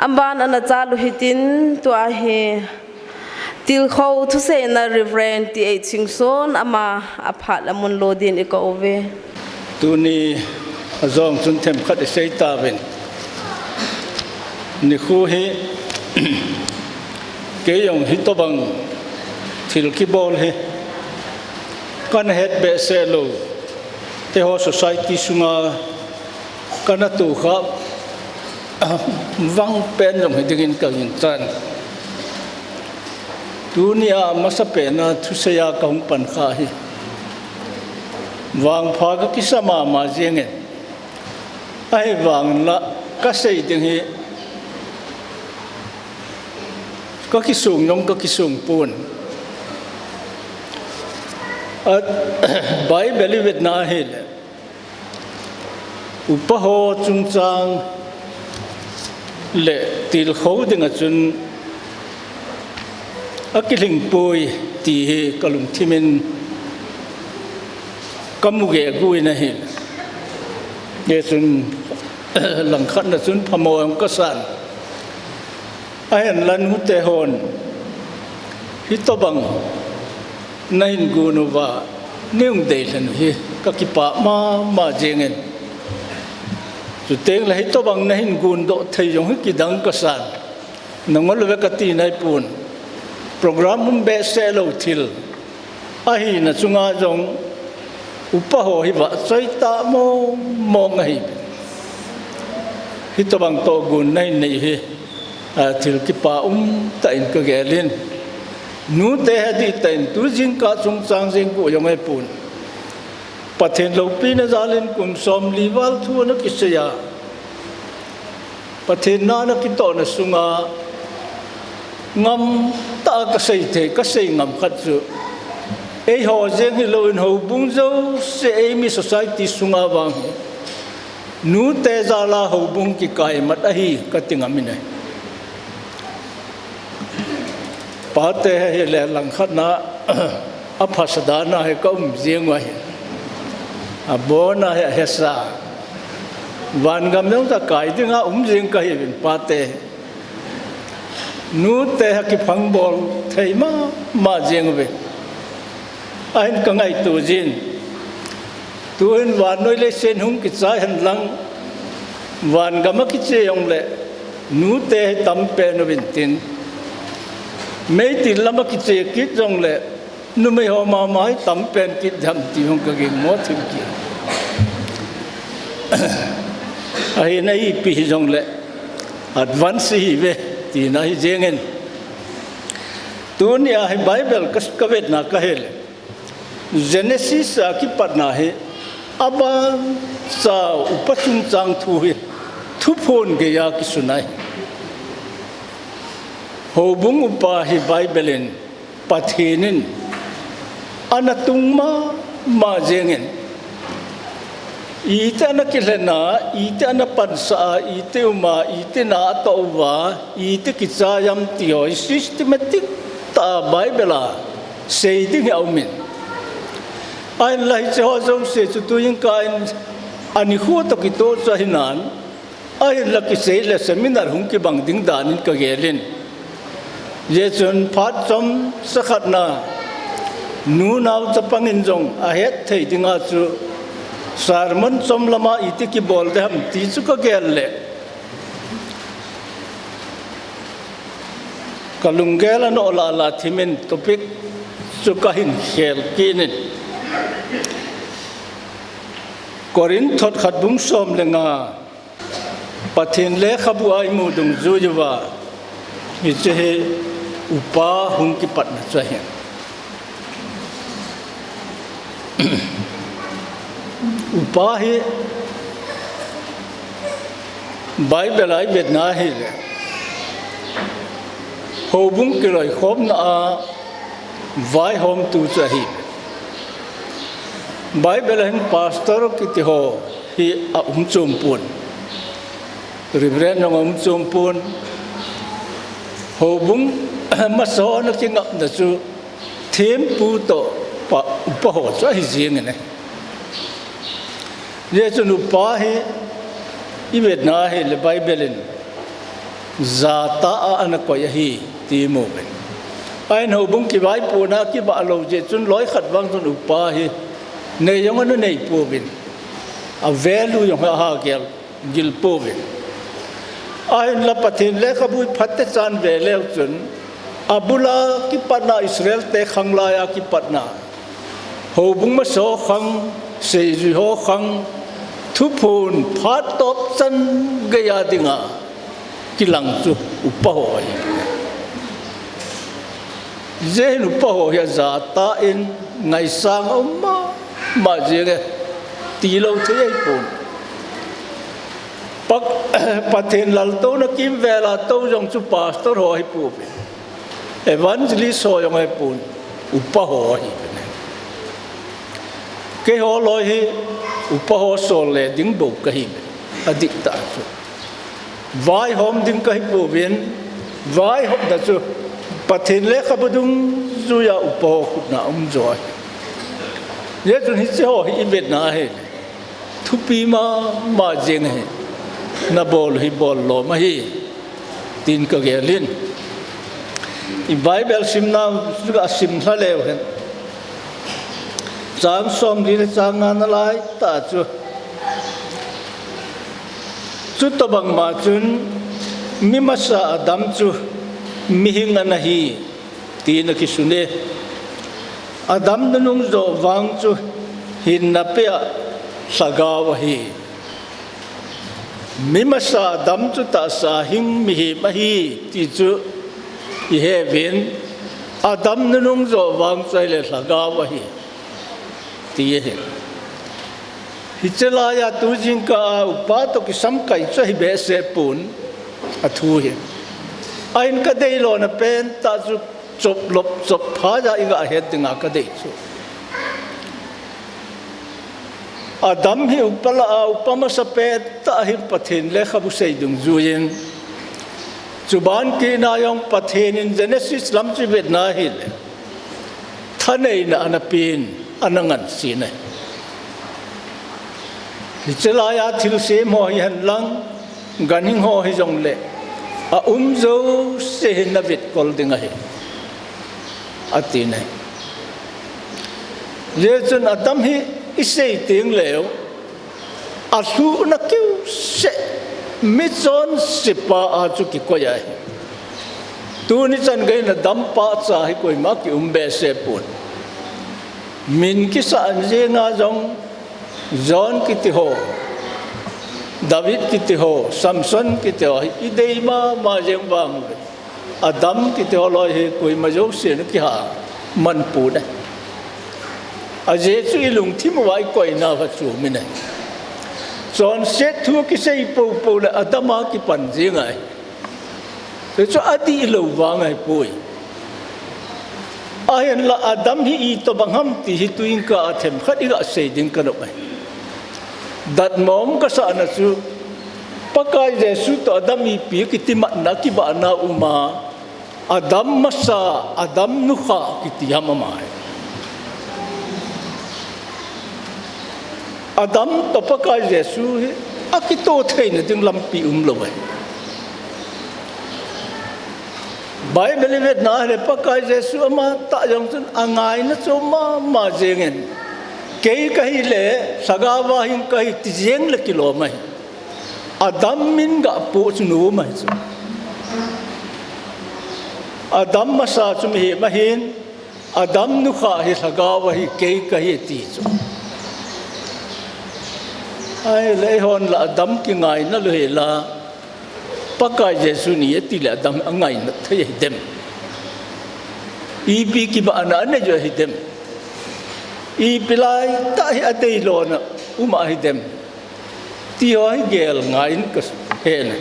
amban ana chalu hitin to a he til kho thu se na reverend ti e chingson ama apha lamun lodin eka ove tuni azong chun them khat sei ta ben ni khu hi ke yong hi to bang til ki bol he kan het be se lo te ho society sunga kana tu kha vang pen yong hi dingin ka yin chan dunia masa pena thu se ya kaung pan kha hi wang pha ka kisama ma jenge ai wang la ka sei ding hi có cái sùng nhông có cái sùng buồn bài beli Việt Nam hết upaho trung trang lệ til khâu đừng ở chun cái hình bồi thì cái lùng thi mình cầm ghế vui này hết nghe chun lần khát là chun phàm mồi có sản ai ăn lần hút tê hồn hít to bằng nay ngủ và nếu để lần hi các cái bạ mà riêng rồi tiếng là hít to bằng nay ngủ độ thấy giống cái đắng cái sản nông ngõ lúa cái tì này buồn program hôm bé sẽ lâu thil ai là chúng ta giống upa hồ hi vợ say ta mò ngay hít to bằng to ngủ nay này hi til ki pa tain ka gelin nu te hadi tain tu jing ka chung chang jing ko yong ai pun pathen lo pi na zalin kum som liwal thu na ki se ya pathen na ki to na sunga ngam ta ka sei the ka sei ngam khat chu ei ho jeng hi lo in ho bung zo se ei mi society sunga wang nu te zala ho bung ki kai mat a hi ka tingam ne पाते हैं ये लंखत ना अब फसदाना है कम जिंग वही अब बोना है हिस्सा वानगम नंग ता कायदिंगा जिंग कहीं बिन पाते नूते है कि फंग बोल थे मा जिंग बे आइन कंगाई तू जिन तू इन वानोई ले सेन हुं कि चाय हन लंग वानगम कि चे योंग ले नूते है तम पे नबिन तिन mấy tin lắm cái chế kít trong lệ nó mới họ mà máy tắm pen kít thầm thì không có cái mót thêm kia ai này pi trong lệ advance về thì này dễ nghe tuần ya hay Bible cái vết na cái hele Genesis cái part na he aba sa upachung chang thu he thu phone cái ya cái sunai hồ bung upa hi Biblein pathinin anatung ma jengen ite na kilena ite na pansa ite uma ite na towa ite kichayam tio systematic ta Bible sei ding aumin ain lai cho jong se chu tuin kain ani khu to ki to cha hinan ai la ki sei le seminar hung ki bang ding danin ka gelin ye chun phat chom sakhat na nu naw chapangin jong a het thei dinga chu sarman chom lama iti ki bol de ham ti chu ka gel le kalungela no la la thimin topic chu ka hin khel kinin korin thot khat bung som lenga pathin le khabu ai mu dung zu juwa ni che upa hung ki pat na chahe upa hi Bible ai bet na hi le ho bung ki roi khom na vai hom tu chahi Bible hin pastor ki ti ho hi a chum pun reverend ngom chum pun hồ bung mà số nó chỉ ngậm được chú thêm pu to pa upa ho cho hi riêng này ye chu nu pa hi i Việt Nam hi le Bible zata ana ko yahi ti mo ben ai no bung ki vai pu na ki ba lo je chun loi khat wang chun upa hi nei yong anu nei pu bin a value yong ha gel gil pu bin ai la pathin le khabui phatte chan ve le chun abula ki patna Israel te khangla ya ki patna ho bung ma so khang se ji ho khang thu phun phat top chan ga ya dinga ki lang chu upa ho ai zen upa ho ya za ta in ngai sang oma ma je ge ti lo thế ai pun pak pathen lal to na kim vela to jong chu pastor ho ai pu evangelist ho yong ai pun upa ho ai ke ho loi hi upa ho so le ding bo ka hi adik ta chu vai hom ding ka hi pu bin vai hom da chu pathen le khabudung zu ya upa ho na joy ye chu hi che ho hi bet na he thu pi ma jeng he na bol hi bol lo ma hi tin ka ge lin i bible sim na su ga sim tha le hen chang som li chang na lai ta chu to bang ma chun mi ma sa adam chu mi hing na hi ti na ki sune adam nung zo wang chu hin na pe saga wa hi mi ma sa adam chu ta sa hing mi hi ma hi ti chu i he bin adam nung zo wang chai le saga wa hi ti he hi chela ya tu jing ka upa to ki sam kai chai be se pun a thu hi ain ka dei lo na pen ta chu chop lop chop pha ja i ga he tinga ka dei chu adam hi upala upama sa pe ta hi pathin le khabu sei dung zuin chuban ki na yong pathin in Genesis lam chi vet na hi le thanei na anapin anangan si ne hi chela ya thil se mo hi han lang ganing ho hi jong le a zo se na vet kol dinga hi ati ne le chun adam hi isei tiếng leo a su na kêu se mi chon sipa a chu ki ko ya tu ni chan gai na dam pa cha hi koi ma ki be se pun min ki sa je nga jong John ki ti ho David ki ti ho Samson ki ti ho i dei ma jeng wang Adam ki ti ho loi hi koi ma jo se na ki ha man pu da a je chu ilung thi mo wai koi na va chu mi ne chon set thu ki sei po la adama ki pan je ngai te chu adi lo wa ngai pui ayan la adam hi I to bangham ti hi tuing ka athem khat iga sei ding ka no mai dat mom ka sa na chu pakai jesu to adam I pi ki ti ma na ki ba na uma adam masa adam nu kha ki ti ha ma mai adam to pakai jesu akito thei na ding lampi lo ai bible vet na le pakai jesu ama ta jong chun angai na chu ma jengen kei kai le saga wa hin kai ti jeng le kilo mai adam min ga pu chu nu mai chu adam masa chu mi ma hin adam nu kha hi saga wa hi kei kai ti chu ai le hon la adam ki ngai na le la pakai jesu ni ti la adam angai na thai dem I bi ki ba na ne jo hi dem I pilai ta hi atei lo na uma hi dem ti ho hi gel ngai ka he na